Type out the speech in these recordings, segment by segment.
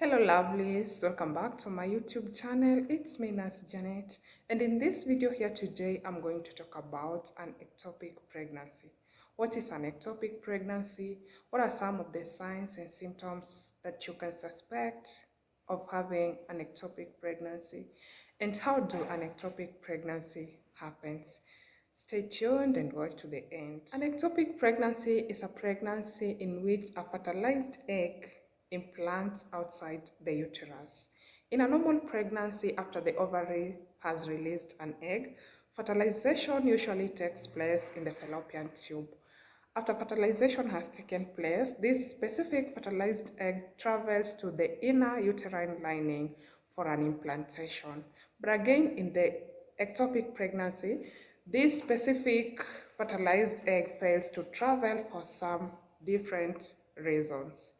Hello lovelies, welcome back to my YouTube channel. It's me, Nurse Janet, and in this video here today I'm going to talk about an ectopic pregnancy. What is an ectopic pregnancy? What are some of the signs and symptoms that you can suspect of having an ectopic pregnancy? And how do an ectopic pregnancy happens? Stay tuned and watch to the end. An ectopic pregnancy is a pregnancy in which a fertilized egg implants outside the uterus. In a normal pregnancy, after the ovary has released an egg, fertilization usually takes place in the fallopian tube. After fertilization has taken place, this specific fertilized egg travels to the inner uterine lining for an implantation. But again, in the ectopic pregnancy, this specific fertilized egg fails to travel for some different reasons.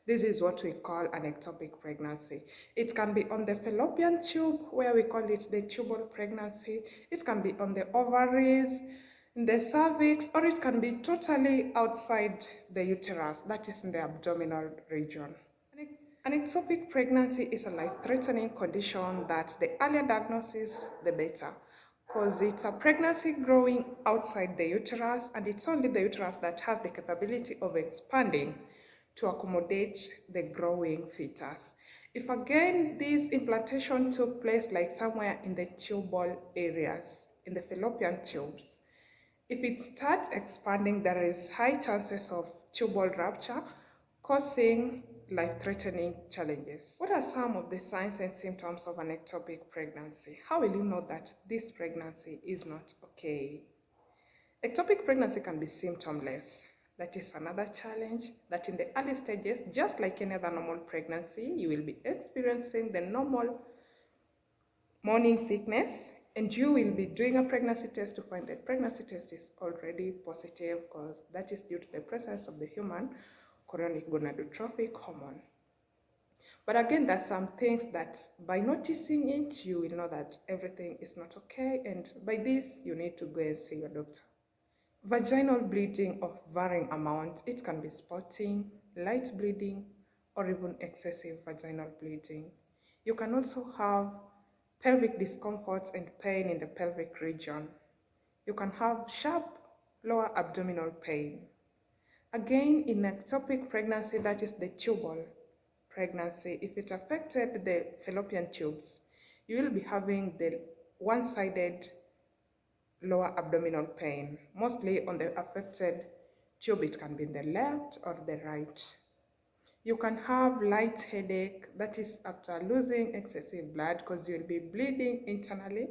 This is what we call an ectopic pregnancy. It can be on the fallopian tube, where we call it the tubal pregnancy. It can be on the ovaries, in the cervix, or it can be totally outside the uterus, that is in the abdominal region. An ectopic pregnancy is a life-threatening condition that the earlier diagnosis, the better, because it's a pregnancy growing outside the uterus, and it's only the uterus that has the capability of expanding to accommodate the growing fetus. If again this implantation took place like somewhere in the tubal areas, in the fallopian tubes, if it starts expanding, there is high chances of tubal rupture, causing life-threatening challenges. What are some of the signs and symptoms of an ectopic pregnancy? How will you know that this pregnancy is not okay? Ectopic pregnancy can be symptomless. That is another challenge, that in the early stages, just like any other normal pregnancy, you will be experiencing the normal morning sickness, and you will be doing a pregnancy test to find that pregnancy test is already positive, because that is due to the presence of the human chorionic gonadotrophic hormone. But again, there's some things that by noticing it, you will know that everything is not okay, and by this, you need to go and see your doctor. Vaginal bleeding of varying amount. It can be spotting, light bleeding, or even excessive vaginal bleeding. You can also have pelvic discomfort and pain in the pelvic region. You can have sharp lower abdominal pain. Again, in ectopic pregnancy, that is the tubal pregnancy, if it affected the fallopian tubes, you will be having the one-sided lower abdominal pain. Mostly on the affected tube, it can be in the left or the right. You can have light headache, that is after losing excessive blood, because you'll be bleeding internally.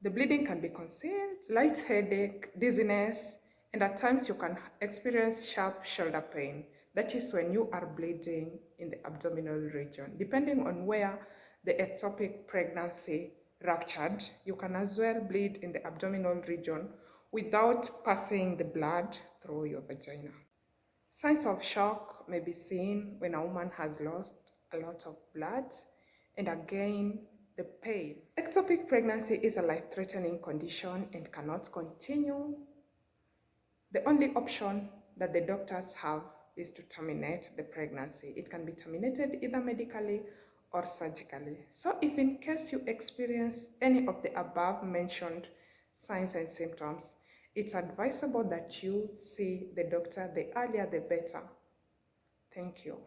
The bleeding can be concealed, light headache, dizziness, and at times you can experience sharp shoulder pain. That is when you are bleeding in the abdominal region. Depending on where the ectopic pregnancy ruptured, you can as well bleed in the abdominal region without passing the blood through your vagina. Signs of shock may be seen when a woman has lost a lot of blood, and again, the pain. Ectopic pregnancy is a life-threatening condition and cannot continue. The only option that the doctors have is to terminate the pregnancy. It can be terminated either medically or surgically. So if in case you experience any of the above mentioned signs and symptoms, it's advisable that you see the doctor. The earlier the better. Thank you.